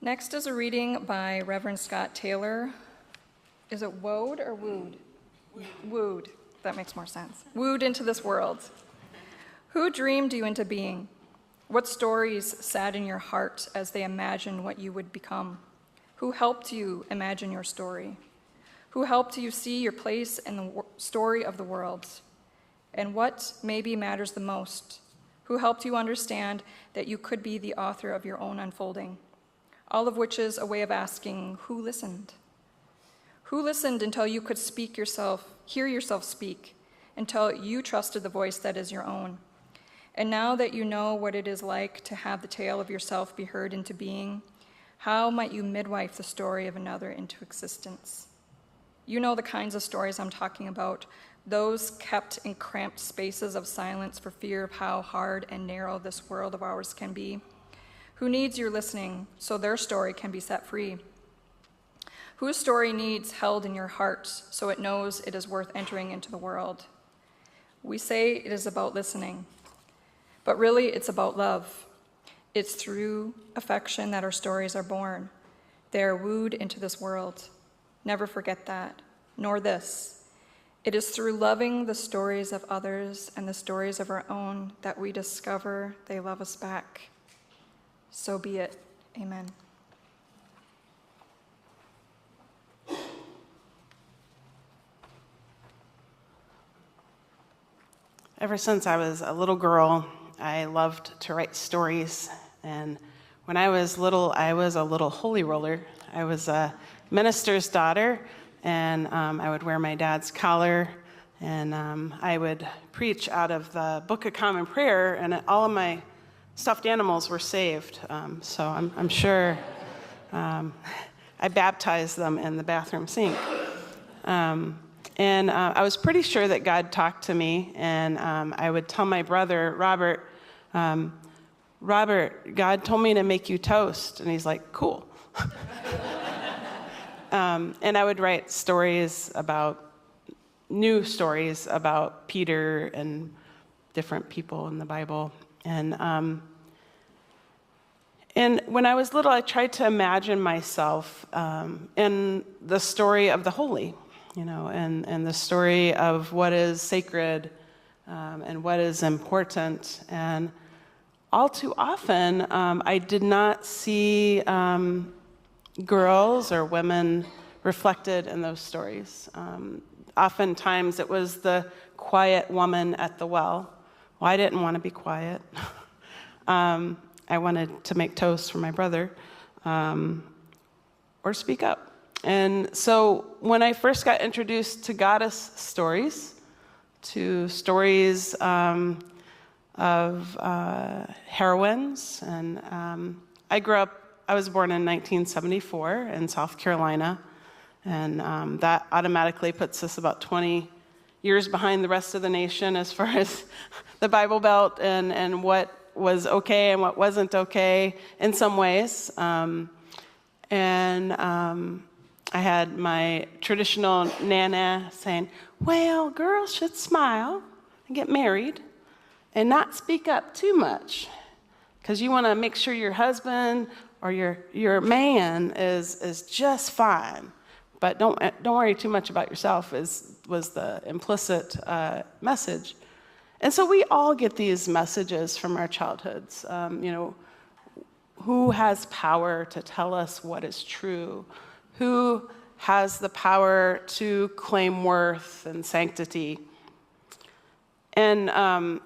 Next is a reading by Reverend Scott Taylor. Is it wooed or wooed? Wooed. That makes more sense. Wooed into this world. Who dreamed you into being? What stories sat in your heart as they imagined what you would become? Who helped you imagine your story? Who helped you see your place in the story of the world? And what maybe matters the most? Who helped you understand that you could be the author of your own unfolding? All of which is a way of asking, who listened? Who listened until you could hear yourself speak, until you trusted the voice that is your own? And now that you know what it is like to have the tale of yourself be heard into being, how might you midwife the story of another into existence? You know the kinds of stories I'm talking about, those kept in cramped spaces of silence for fear of how hard and narrow this world of ours can be. Who needs your listening so their story can be set free? Whose story needs held in your heart so it knows it is worth entering into the world? We say it is about listening, but really it's about love. It's through affection that our stories are born. They are wooed into this world. Never forget that, nor this. It is through loving the stories of others and the stories of our own that we discover they love us back. So be it. Amen. Ever since I was a little girl, I loved to write stories. And when I was little, I was a little holy roller. I was a minister's daughter, and I would wear my dad's collar, and I would preach out of the Book of Common Prayer, and all of my stuffed animals were saved. So I'm sure I baptized them in the bathroom sink. And I was pretty sure that God talked to me, and I would tell my brother, Robert, God told me to make you toast. And he's like, cool. And I would write new stories about Peter and different people in the Bible. And when I was little, I tried to imagine myself in the story of the holy, and the story of what is sacred and what is important. And all too often, I did not see girls or women reflected in those stories. Oftentimes, it was the quiet woman at the well. Well, I didn't want to be quiet. I wanted to make toast for my brother or speak up. And so when I first got introduced to goddess stories, to stories of heroines, and I was born in 1974 in South Carolina, and that automatically puts us about 20 years behind the rest of the nation as far as the Bible Belt and what was okay and what wasn't okay in some ways. I had my traditional nana saying, well, girls should smile and get married and not speak up too much, because you want to make sure your husband or your man is just fine, but don't worry too much about yourself, was the implicit message. And so we all get these messages from our childhoods. Who has power to tell us what is true? Who has the power to claim worth and sanctity? And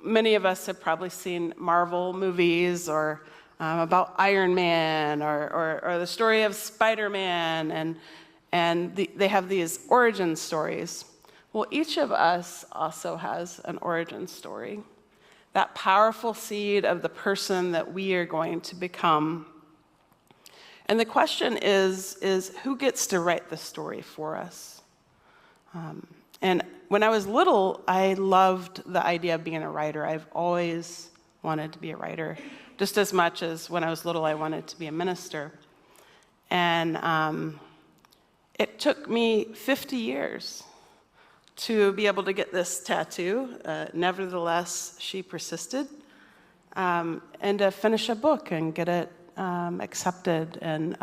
many of us have probably seen Marvel movies or about Iron Man or the story of Spider-Man, and they have these origin stories. Well, each of us also has an origin story, that powerful seed of the person that we are going to become. And the question is who gets to write the story for us? And when I was little, I loved the idea of being a writer. I've always wanted to be a writer, just as much as when I was little, I wanted to be a minister. And it took me 50 years to be able to get this tattoo. Nevertheless, she persisted, and to finish a book and get it accepted, and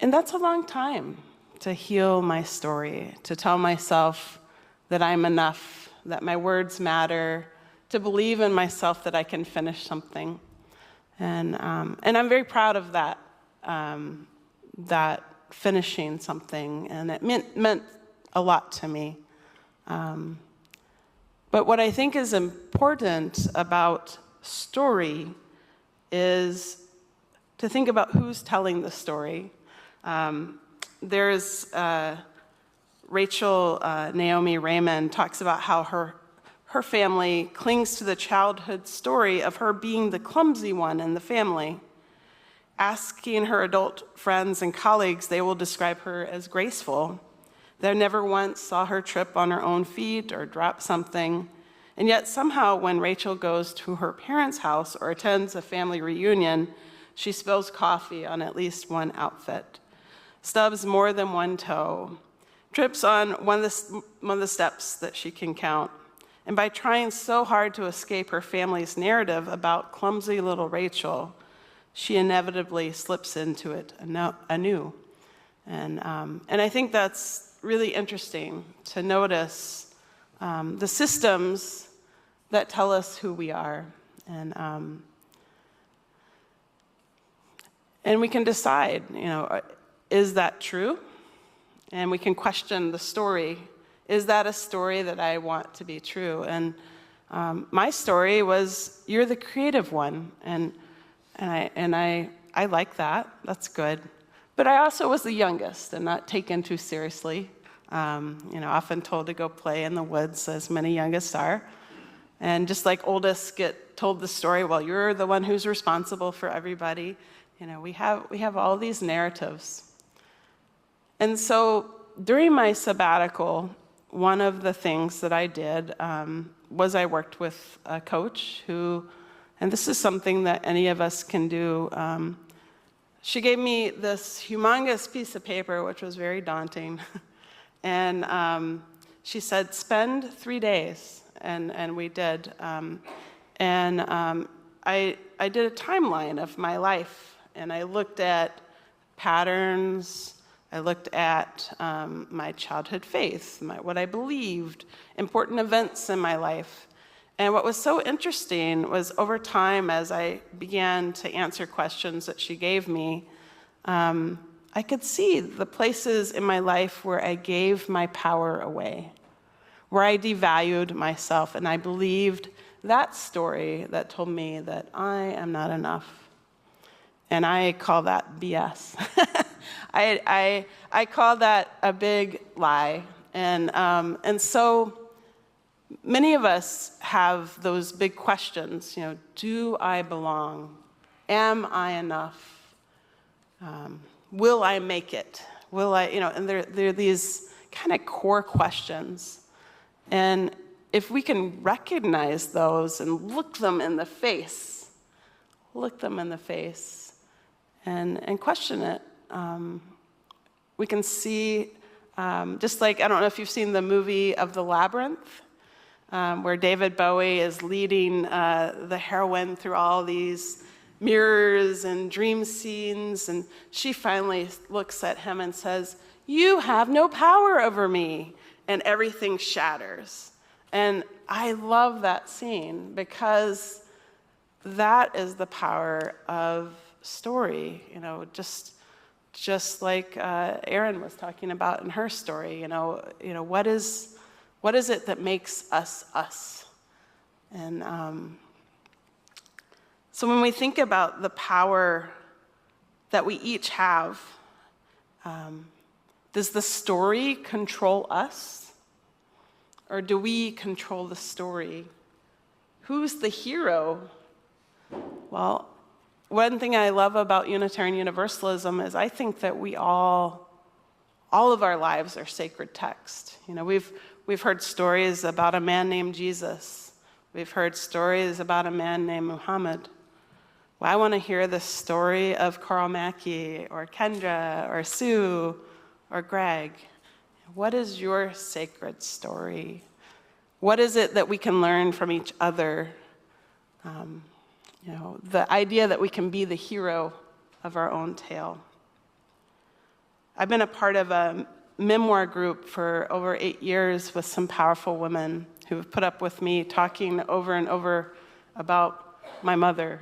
that's a long time to heal my story, to tell myself that I'm enough, that my words matter, to believe in myself that I can finish something. And I'm very proud of that, that finishing something, and it meant a lot to me. But what I think is important about story is to think about who's telling the story. There's Rachel Naomi Raymond talks about how her family clings to the childhood story of her being the clumsy one in the family. Asking her adult friends and colleagues, they will describe her as graceful. They never once saw her trip on her own feet or drop something. And yet somehow when Rachel goes to her parents' house or attends a family reunion, she spills coffee on at least one outfit, stubs more than one toe, trips on one of the steps that she can count. And by trying so hard to escape her family's narrative about clumsy little Rachel, she inevitably slips into it anew. And I think that's really interesting to notice the systems that tell us who we are. And we can decide, is that true? And we can question the story. Is that a story that I want to be true? And my story was, you're the creative one. And I like that. That's good. But I also was the youngest and not taken too seriously. Often told to go play in the woods, as many youngest are. And just like oldest get told the story, well, you're the one who's responsible for everybody. We have all these narratives. And so during my sabbatical, one of the things that I did was I worked with a coach who, and this is something that any of us can do. She gave me this humongous piece of paper, which was very daunting. And she said, spend 3 days. And we did. I did a timeline of my life. And I looked at patterns. I looked at my childhood faith, what I believed, important events in my life. And what was so interesting was over time, as I began to answer questions that she gave me, I could see the places in my life where I gave my power away, where I devalued myself, and I believed that story that told me that I am not enough. And I call that BS. I call that a big lie. And so many of us have those big questions. Do I belong? Am I enough? Will I make it? Will I? And there are these kind of core questions. And if we can recognize those and look them in the face, and question it, we can see, just like, I don't know if you've seen the movie of The Labyrinth, where David Bowie is leading the heroine through all these mirrors and dream scenes, and she finally looks at him and says, "You have no power over me," and everything shatters. And I love that scene because that is the power of story, just like Erin was talking about in her story. What is it that makes us us? And so when we think about the power that we each have, does the story control us, or do we control the story? Who's the hero? Well, one thing I love about Unitarian Universalism is I think that we all of our lives are sacred text. We've heard stories about a man named Jesus. We've heard stories about a man named Muhammad. Well, I want to hear the story of Carl Mackey or Kendra or Sue or Greg. What is your sacred story? What is it that we can learn from each other? the idea that we can be the hero of our own tale. I've been a part of a memoir group for over 8 years with some powerful women who have put up with me talking over and over about my mother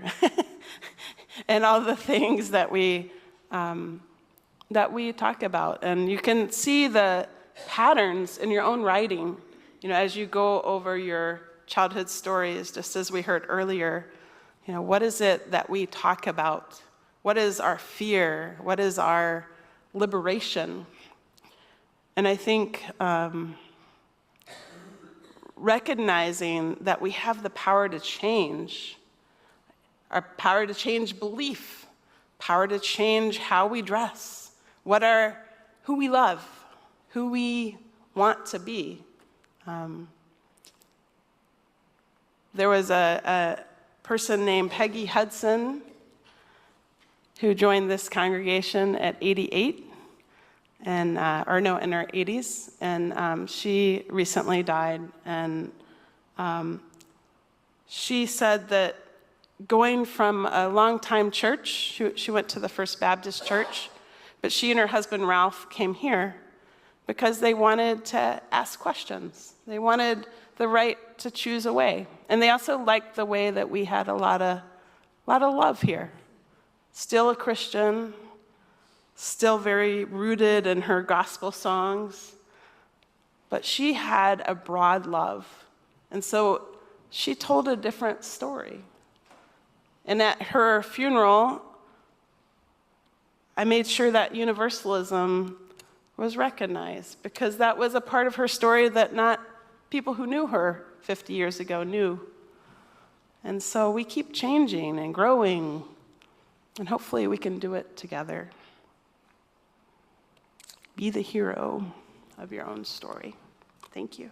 and all the things that we talk about. And you can see the patterns in your own writing, as you go over your childhood stories, just as we heard earlier. What is it that we talk about? What is our fear? What is our liberation? And I think recognizing that we have the power to change, our power to change belief, power to change how we dress, who we love, who we want to be. There was a person named Peggy Hudson who joined this congregation at 88, in her 80s, and she recently died. And she said that going from a long-time church, she went to the First Baptist Church, but she and her husband Ralph came here because they wanted to ask questions. They wanted the right to choose a way. And they also liked the way that we had a lot of love here. Still a Christian, still very rooted in her gospel songs, but she had a broad love. And so she told a different story. And at her funeral, I made sure that universalism was recognized, because that was a part of her story that not people who knew her 50 years ago knew. And so we keep changing and growing, and hopefully we can do it together. Be the hero of your own story. Thank you.